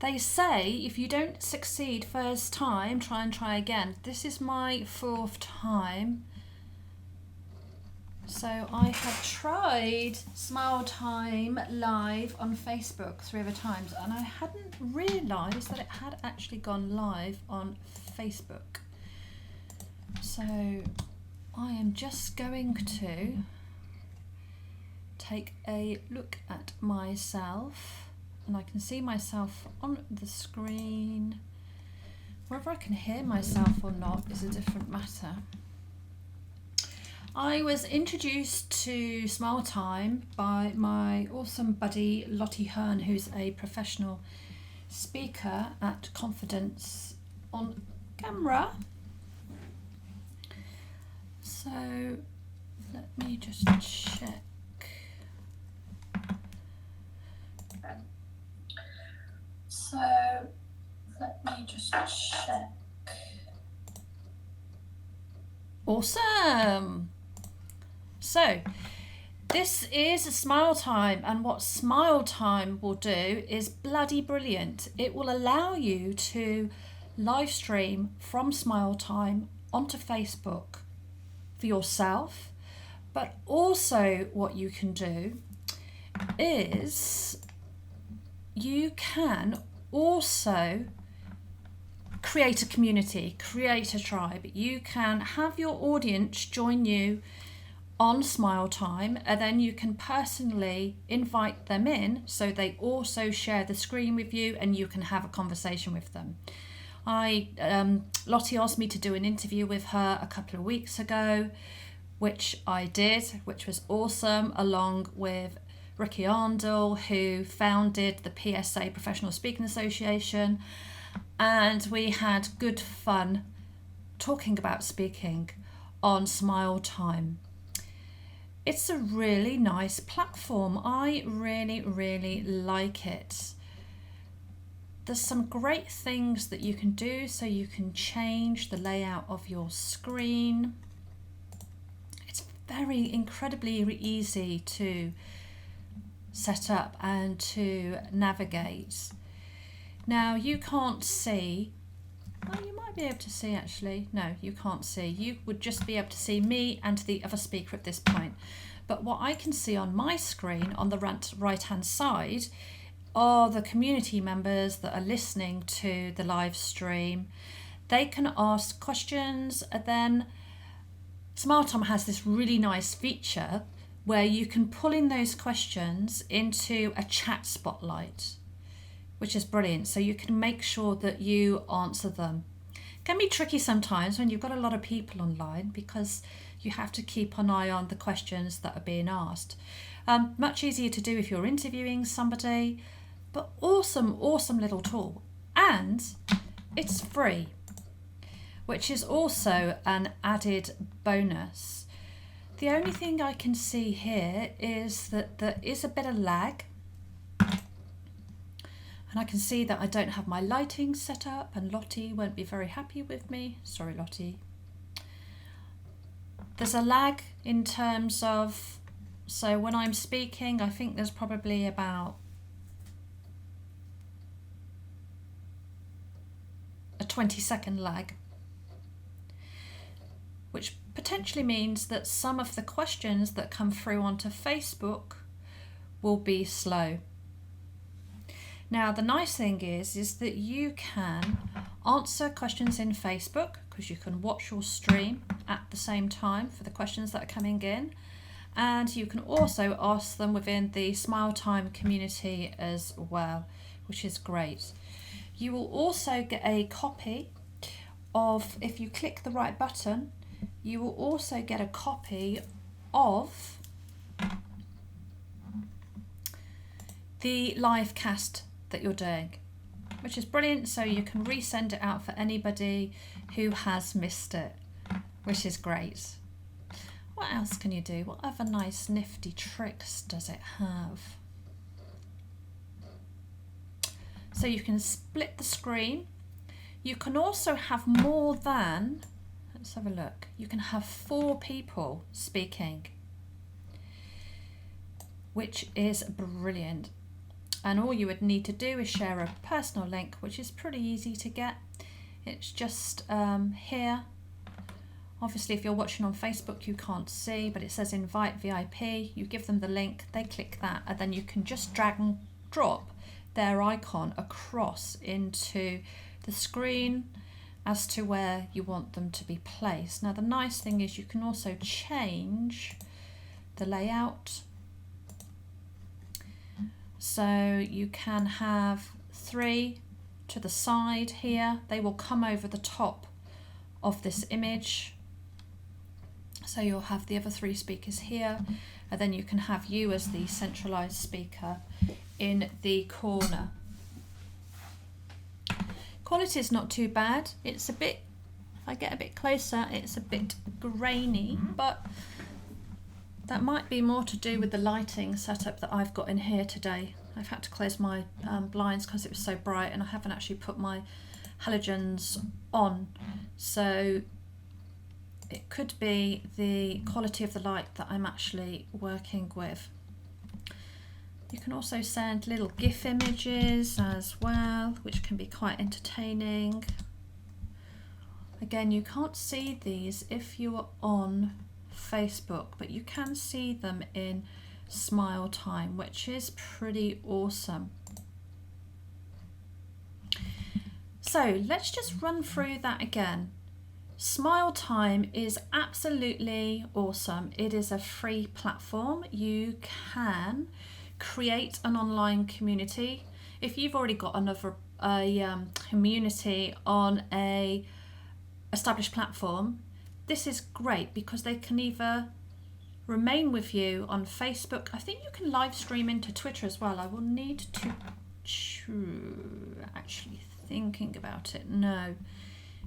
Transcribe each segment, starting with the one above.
They say if you don't succeed first time, try and try again. This is my 4th time. So I have tried Smile Time live on Facebook 3 other times, and I hadn't realised that it had actually gone live on Facebook. So I am just going to take a look at myself, and I can see myself on the screen. Whether I can hear myself or not is a different matter. I was introduced to Smile Time by my awesome buddy Lottie Hearn, who's a professional speaker at Confidence on Camera. So let me just check. Awesome. So this is Smile Time, and what Smile Time will do is bloody brilliant. It will allow you to live stream from Smile Time onto Facebook for yourself, but also what you can do is you can also create a community, create a tribe. You can have your audience join you on Smile Time, and then you can personally invite them in so they also share the screen with you and you can have a conversation with them. Lottie asked me to do an interview with her a couple of weeks ago, which I did, which was awesome, along with Ricky Arndell, who founded the PSA Professional Speaking Association, and we had good fun talking about speaking on Smile Time. It's a really nice platform. I really, really like it. There's some great things that you can do, so you can change the layout of your screen. It's incredibly easy to set up and to navigate. Now you can't see, well, you might be able to see actually. No, you can't see. You would just be able to see me and the other speaker at this point. But what I can see on my screen on the right hand side are the community members that are listening to the live stream. They can ask questions, and then Smile Time has this really nice feature where you can pull in those questions into a chat spotlight, which is brilliant. So you can make sure that you answer them. It can be tricky sometimes when you've got a lot of people online, because you have to keep an eye on the questions that are being asked. Much easier to do if you're interviewing somebody, but awesome little tool. And it's free, which is also an added bonus. The only thing I can see here is that there is a bit of lag. And I can see that I don't have my lighting set up, and Lottie won't be very happy with me. Sorry, Lottie. There's a lag in terms of, so when I'm speaking, I think there's probably about a 20-second lag, which potentially means that some of the questions that come through onto Facebook will be slow. Now, the nice thing is that you can answer questions in Facebook, because you can watch your stream at the same time for the questions that are coming in. And you can also ask them within the Smile Time community as well, which is great. You will also get a copy of, if you click the right button, you will also get a copy of the live cast that you're doing, which is brilliant. So you can resend it out for anybody who has missed it, which is great. What else can you do? What other nice nifty tricks does it have? So you can split the screen. You can also have more than, let's have a look, you can have 4 people speaking, which is brilliant. And all you would need to do is share a personal link, which is pretty easy to get. It's just here. Obviously, if you're watching on Facebook, you can't see, but it says invite VIP. You give them the link, they click that, and then you can just drag and drop their icon across into the screen as to where you want them to be placed. Now, the nice thing is you can also change the layout. So you can have 3 to the side here. They will come over the top of this image. So you'll have the other 3 speakers here, and then you can have you as the centralized speaker in the corner. Quality is not too bad. It's a bit, if I get a bit closer, it's a bit grainy, but that might be more to do with the lighting setup that I've got in here today. I've had to close my blinds because it was so bright, and I haven't actually put my halogens on. So it could be the quality of the light that I'm actually working with. You can also send little GIF images as well, which can be quite entertaining. Again, you can't see these if you are on Facebook, but you can see them in Smile Time, which is pretty awesome. So let's just run through that again. Smile Time is absolutely awesome. It is a free platform. You can create an online community. If you've already got another community on a established platform, this is great because they can either remain with you on Facebook. I think you can live stream into Twitter as well. I will need to actually thinking about it. No,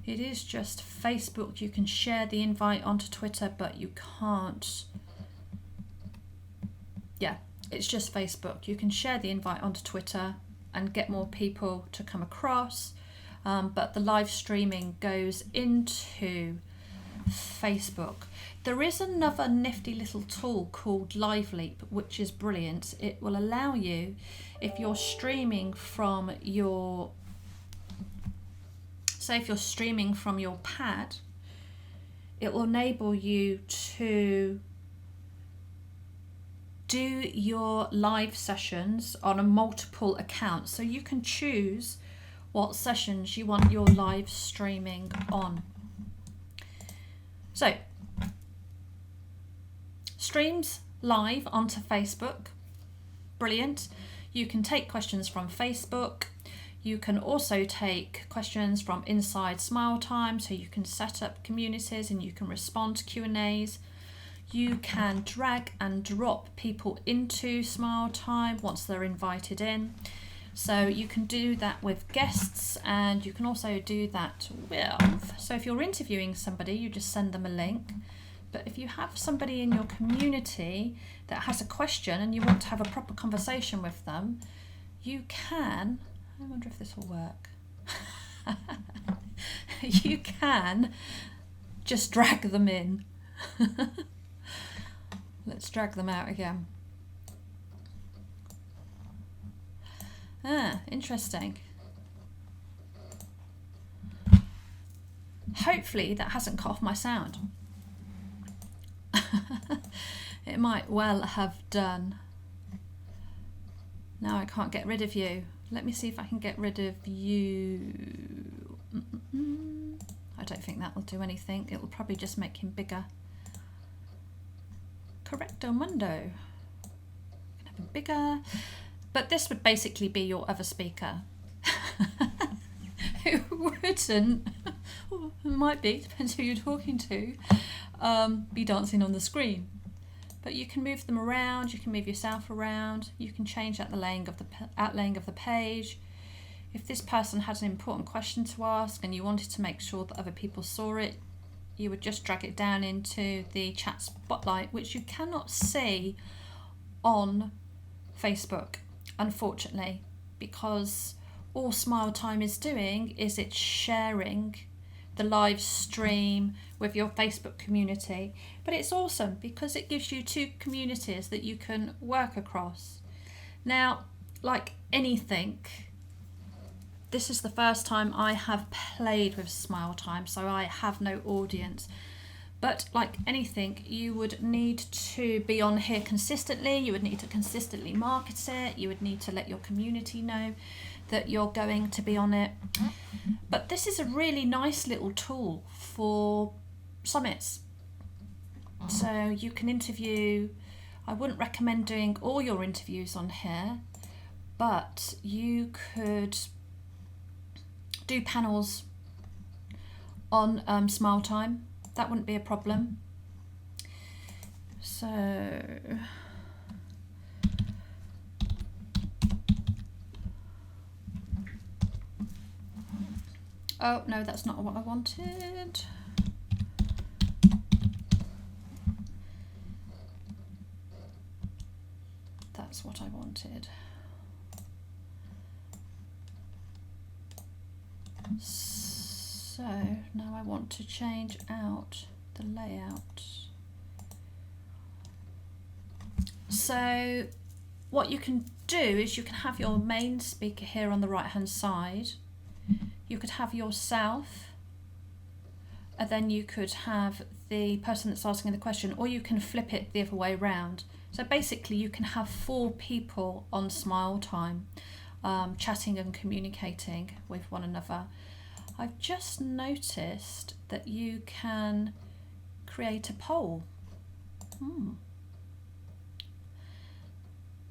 it is just Facebook. You can share the invite onto Twitter, but you can't. Yeah, it's just Facebook. You can share the invite onto Twitter and get more people to come across, but the live streaming goes into Facebook. There is another nifty little tool called LiveLeap, which is brilliant. It will allow you, if you're streaming from your, say if you're streaming from your pad, it will enable you to do your live sessions on a multiple account. So you can choose what sessions you want your live streaming on. So, streams live onto Facebook, brilliant. You can take questions from Facebook. You can also take questions from inside Smile Time, so you can set up communities and you can respond to Q&As. You can drag and drop people into Smile Time once they're invited in. So you can do that with guests, and you can also do that with, so if you're interviewing somebody, you just send them a link. But if you have somebody in your community that has a question and you want to have a proper conversation with them, you can, I wonder if this will work. You can just drag them in. Let's drag them out again. Ah, interesting. Hopefully that hasn't cut off my sound. It might well have done. Now I can't get rid of you. Let me see if I can get rid of you. I don't think that will do anything. It will probably just make him bigger. Correcto mundo. Can have him bigger. But this would basically be your other speaker. Who wouldn't, or it might be, depends who you're talking to, be dancing on the screen. But you can move them around, you can move yourself around, you can change out the outlaying of the page. If this person had an important question to ask and you wanted to make sure that other people saw it, you would just drag it down into the chat spotlight, which you cannot see on Facebook, unfortunately, because all Smile Time is doing is it's sharing the live stream with your Facebook community. But it's awesome because it gives you two communities that you can work across. Now, like anything, this is the first time I have played with Smile Time, so I have no audience. But like anything, you would need to be on here consistently, you would need to consistently market it, you would need to let your community know that you're going to be on it. But this is a really nice little tool for summits. So you can interview, I wouldn't recommend doing all your interviews on here, but you could do panels on Smile Time. That wouldn't be a problem. So oh no, that's not what I wanted. That's what I wanted. So now I want to change out the layout. So what you can do is you can have your main speaker here on the right hand side. You could have yourself, and then you could have the person that's asking the question, or you can flip it the other way around. So basically you can have 4 people on Smile Time, chatting and communicating with one another. I've just noticed that you can create a poll.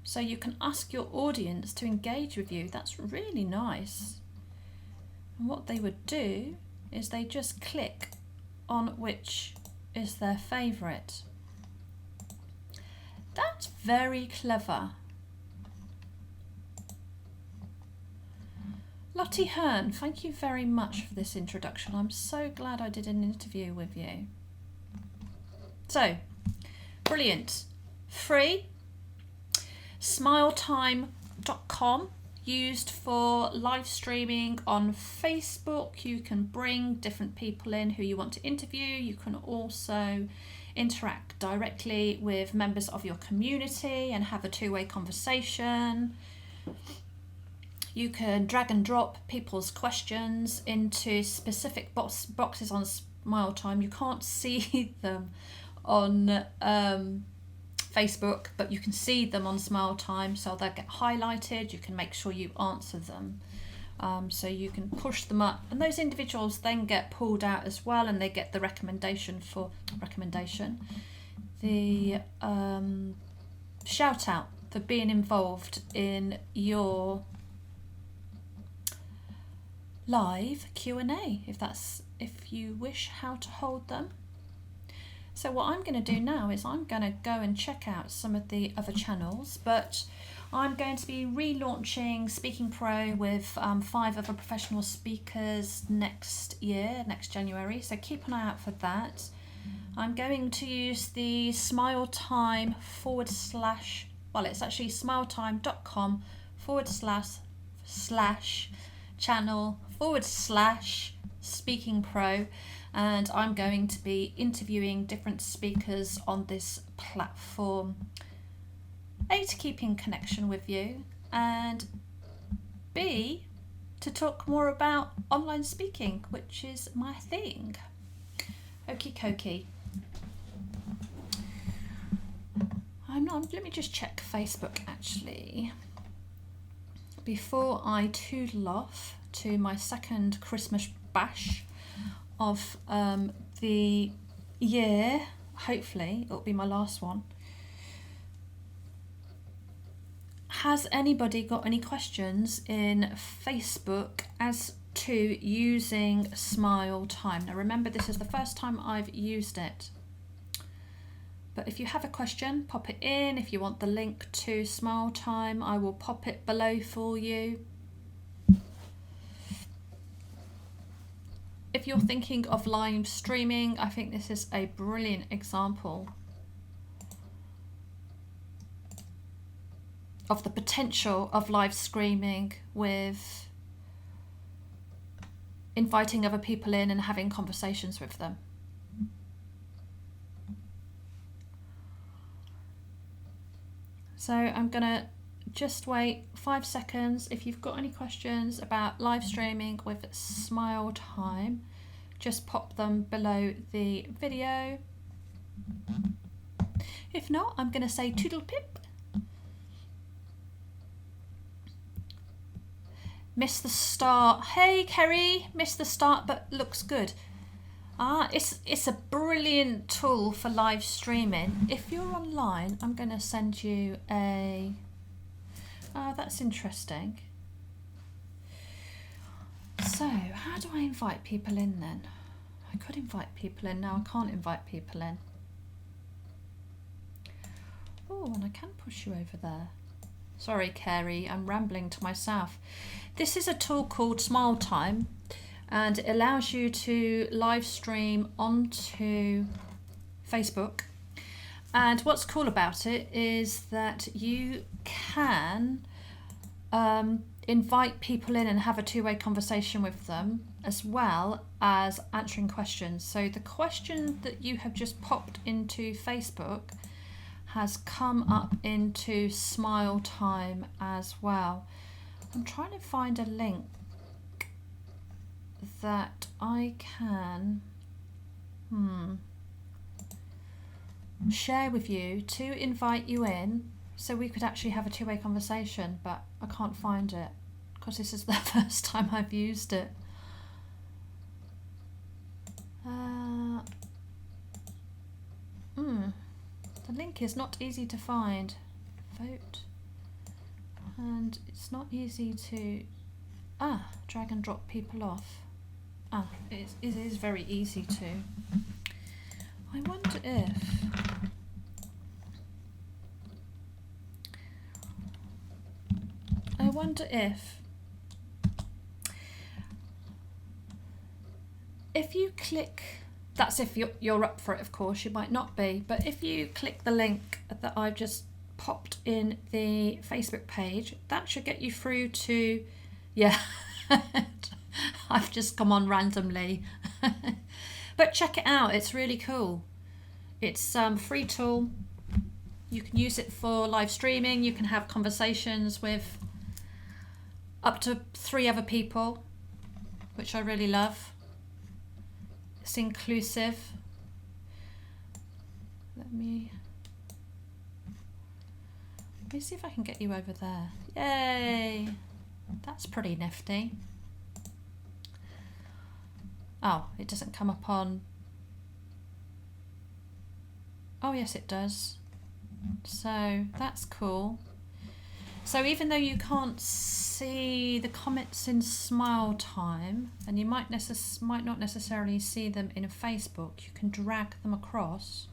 So you can ask your audience to engage with you. That's really nice. And what they would do is they just click on which is their favourite. That's very clever. Lottie Hearn, thank you very much for this introduction. I'm so glad I did an interview with you. So, brilliant. Free. Smiletime.com, used for live streaming on Facebook. You can bring different people in who you want to interview. You can also interact directly with members of your community and have a two-way conversation. You can drag and drop people's questions into specific boxes on Smile Time. You can't see them on Facebook, but you can see them on Smile Time, so they'll get highlighted. You can make sure you answer them. So you can push them up, and those individuals then get pulled out as well, and they get the the shout out for being involved in your live Q&A, if you wish how to hold them. So what I'm going to do now is I'm going to go and check out some of the other channels, but I'm going to be relaunching Speaking Pro with 5 other professional speakers next January, so keep an eye out for that. I'm going to use the Smile Time / it's actually smiletime.com / channel / Speaking Pro, and I'm going to be interviewing different speakers on this platform. A, to keep in connection with you, and B, to talk more about online speaking, which is my thing. Okie dokie. Let me just check Facebook actually before I toodle off to my second Christmas bash of the year. Hopefully it'll be my last one. Has anybody got any questions in Facebook as to using Smile Time? Now remember, this is the first time I've used it. But if you have a question, pop it in. If you want the link to Smile Time, I will pop it below for you. If you're thinking of live streaming, I think this is a brilliant example of the potential of live streaming, with inviting other people in and having conversations with them. So I'm going to just wait 5 seconds. If you've got any questions about live streaming with Smile Time, just pop them below the video. If not, I'm going to say toodle pip. Missed the start. Hey Kerry, missed the start but looks good. It's a brilliant tool for live streaming. If you're online, I'm going to send you a... Oh, that's interesting. So, how do I invite people in then? I could invite people in. Now I can't invite people in. Oh, and I can push you over there. Sorry, Kerry, I'm rambling to myself. This is a tool called Smile Time, and it allows you to live stream onto Facebook. And what's cool about it is that you can invite people in and have a two-way conversation with them, as well as answering questions. So the question that you have just popped into Facebook has come up into Smile Time as well. I'm trying to find a link that I can share with you to invite you in, so we could actually have a two-way conversation, but I can't find it because this is the first time I've used it. The link is not easy to find. Vote. And it's not easy to drag and drop people off. It is very easy to. I wonder if you click, that's if you're up for it, of course, you might not be, but if you click the link that I've just popped in the Facebook page, that should get you through to, yeah, I've just come on randomly. But check it out, it's really cool. It's a free tool. You can use it for live streaming. You can have conversations with up to 3 other people, which I really love. It's inclusive. Let me see if I can get you over there. Yay! That's pretty nifty. Oh, it doesn't come up on... Oh yes, it does. So that's cool. So even though you can't see the comments in Smile Time, and you might not necessarily see them in Facebook, you can drag them across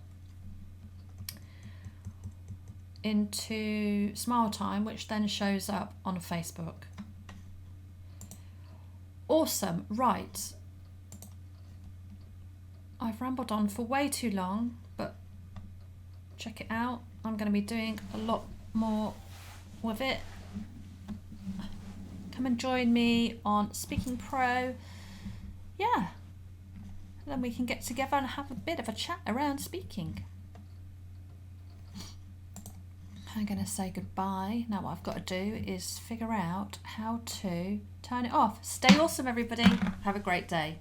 into Smile Time, which then shows up on Facebook. Awesome. Right. I've rambled on for way too long, but check it out. I'm going to be doing a lot more with it. Come and join me on Speaking Pro. Yeah. Then we can get together and have a bit of a chat around speaking. I'm going to say goodbye. Now what I've got to do is figure out how to turn it off. Stay awesome, everybody. Have a great day.